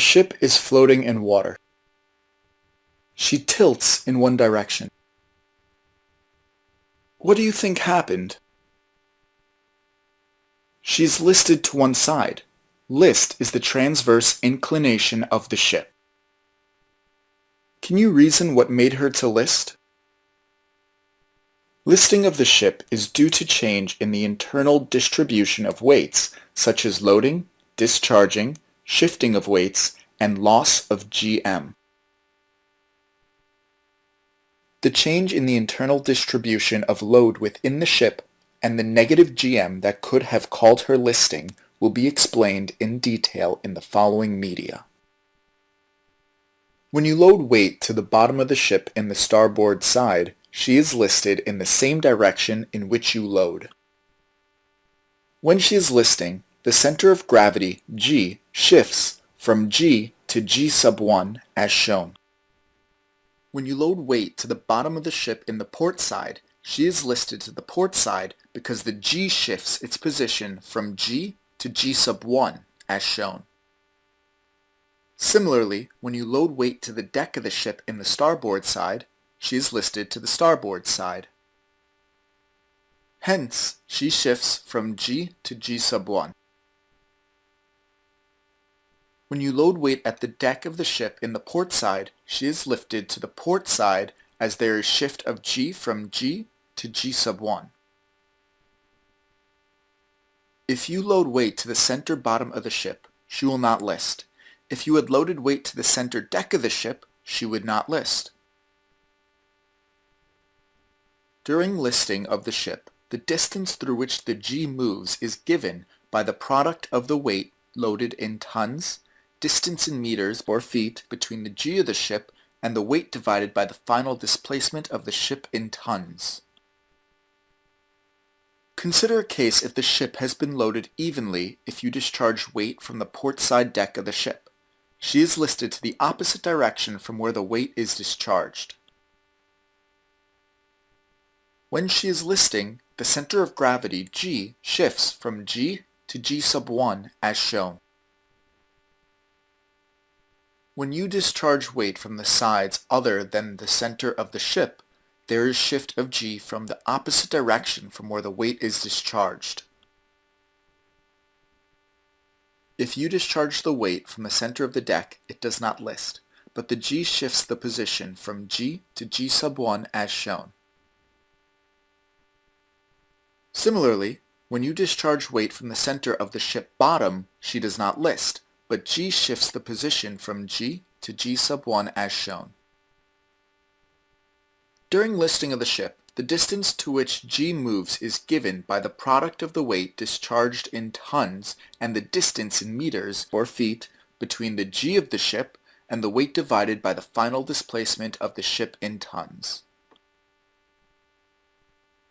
ship is floating in water. She tilts in one direction. What do you think happened? She's listed to one side. List is the transverse inclination of the ship. Can you reason what made her to list? Listing of the ship is due to change in the internal distribution of weights, such as loading, discharging, shifting of weights, and loss of GM. The change in the internal distribution of load within the ship and the negative GM that could have called her listing will be explained in detail in the following media. When you load weight to the bottom of the ship in the starboard side, she is listed in the same direction in which you load. When she is listing, the center of gravity, G, shifts from G to G sub 1 as shown. When you load weight to the bottom of the ship in the port side, she is listed to the port side because the G shifts its position from G to G sub 1 as shown. Similarly, when you load weight to the deck of the ship in the starboard side, she is listed to the starboard side. Hence, she shifts from G to G sub 1. When you load weight at the deck of the ship in the port side, she is lifted to the port side as there is shift of G from G to G sub 1. If you load weight to the center bottom of the ship, she will not list. If you had loaded weight to the center deck of the ship, she would not list. During listing of the ship, the distance through which the G moves is given by the product of the weight loaded in tons, distance in meters or feet between the G of the ship, and the weight divided by the final displacement of the ship in tons. Consider a case if the ship has been loaded evenly if you discharge weight from the port side deck of the ship. She is listed to the opposite direction from where the weight is discharged. When she is listing, the center of gravity, G, shifts from G to G sub 1 as shown. When you discharge weight from the sides other than the center of the ship, there is shift of G from the opposite direction from where the weight is discharged. If you discharge the weight from the center of the deck, it does not list, but the G shifts the position from G to G sub 1 as shown. Similarly, when you discharge weight from the center of the ship bottom, she does not list, but G shifts the position from G to G sub 1 as shown. During listing of the ship, the distance to which G moves is given by the product of the weight discharged in tons and the distance in meters or feet between the G of the ship and the weight divided by the final displacement of the ship in tons.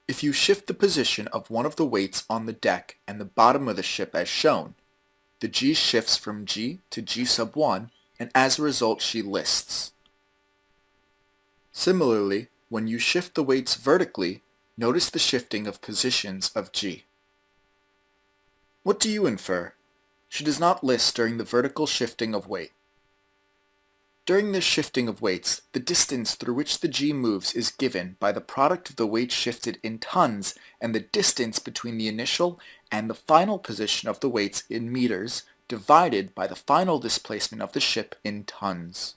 If you shift the position of one of the weights on the deck and the bottom of the ship as shown, the G shifts from G to G sub 1, and as a result she lists. Similarly, when you shift the weights vertically, notice the shifting of positions of G. What do you infer? She does not list during the vertical shifting of weight. During this shifting of weights, the distance through which the G moves is given by the product of the weight shifted in tons and the distance between the initial and the final position of the weights in meters divided by the final displacement of the ship in tons.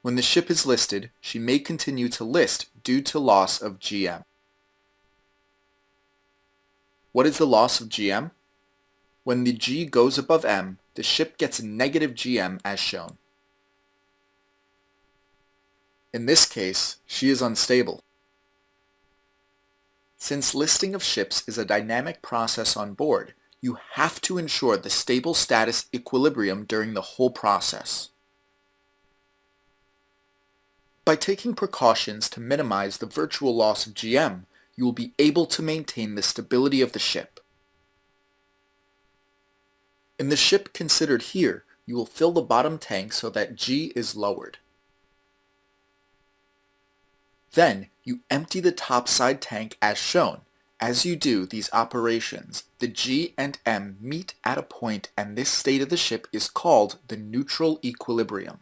When the ship is listed, she may continue to list due to loss of GM. What is the loss of GM? When the G goes above M, the ship gets a negative GM as shown. In this case, she is unstable. Since listing of ships is a dynamic process on board, you have to ensure the stable status equilibrium during the whole process. By taking precautions to minimize the virtual loss of GM, you will be able to maintain the stability of the ship. In the ship considered here, you will fill the bottom tank so that G is lowered. Then, you empty the top side tank as shown, As you do these operations, the G and M meet at a point, and this state of the ship is called the neutral equilibrium.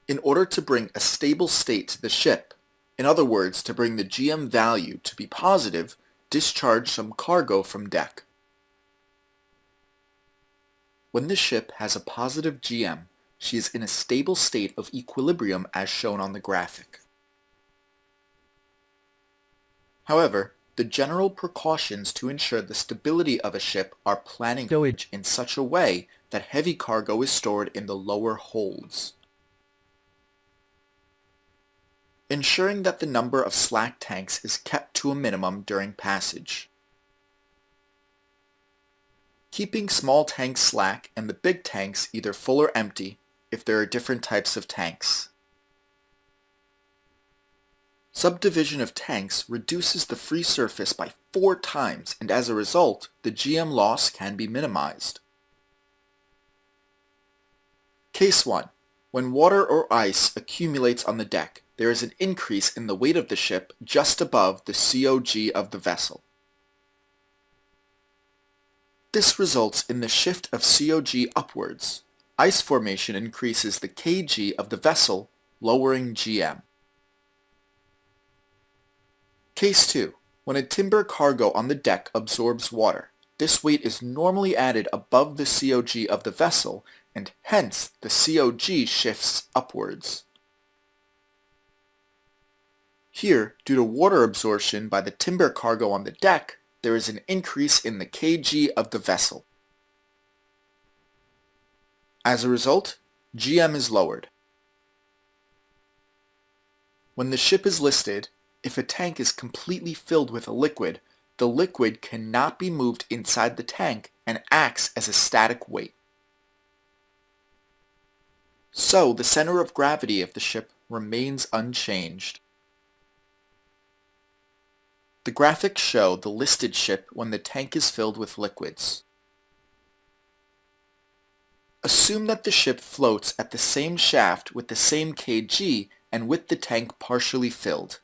In order to bring a stable state to the ship, in other words, to bring the GM value to be positive, discharge some cargo from deck. When the ship has a positive GM, she is in a stable state of equilibrium as shown on the graphic. However, the general precautions to ensure the stability of a ship are planning stowage in such a way that heavy cargo is stored in the lower holds. Ensuring that the number of slack tanks is kept to a minimum during passage. Keeping small tanks slack and the big tanks either full or empty if there are different types of tanks. Subdivision of tanks reduces the free surface by 4 times, and as a result, the GM loss can be minimized. Case 1. When water or ice accumulates on the deck, there is an increase in the weight of the ship just above the COG of the vessel. This results in the shift of COG upwards. Ice formation increases the kg of the vessel, lowering GM. Case 2. When a timber cargo on the deck absorbs water, this weight is normally added above the COG of the vessel, and hence the COG shifts upwards. Here, due to water absorption by the timber cargo on the deck, there is an increase in the kg of the vessel. As a result, GM is lowered. When the ship is listed, if a tank is completely filled with a liquid, the liquid cannot be moved inside the tank and acts as a static weight. So the center of gravity of the ship remains unchanged. The graphics show the listed ship when the tank is filled with liquids. Assume that the ship floats at the same shaft with the same kg and with the tank partially filled.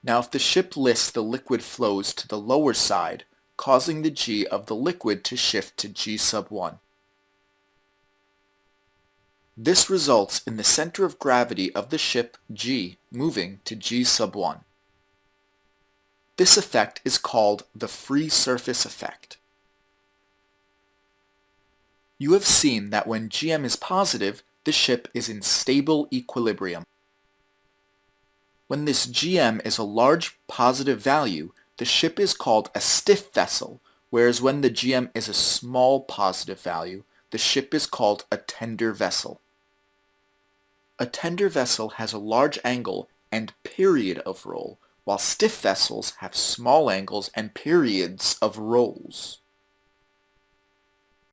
Now if the ship lists, the liquid flows to the lower side, causing the G of the liquid to shift to G sub 1. This results in the center of gravity of the ship, G, moving to G sub 1. This effect is called the free surface effect. You have seen that when GM is positive, the ship is in stable equilibrium. When this GM is a large positive value, the ship is called a stiff vessel, whereas when the GM is a small positive value, the ship is called a tender vessel. A tender vessel has a large angle and period of roll, while stiff vessels have small angles and periods of rolls.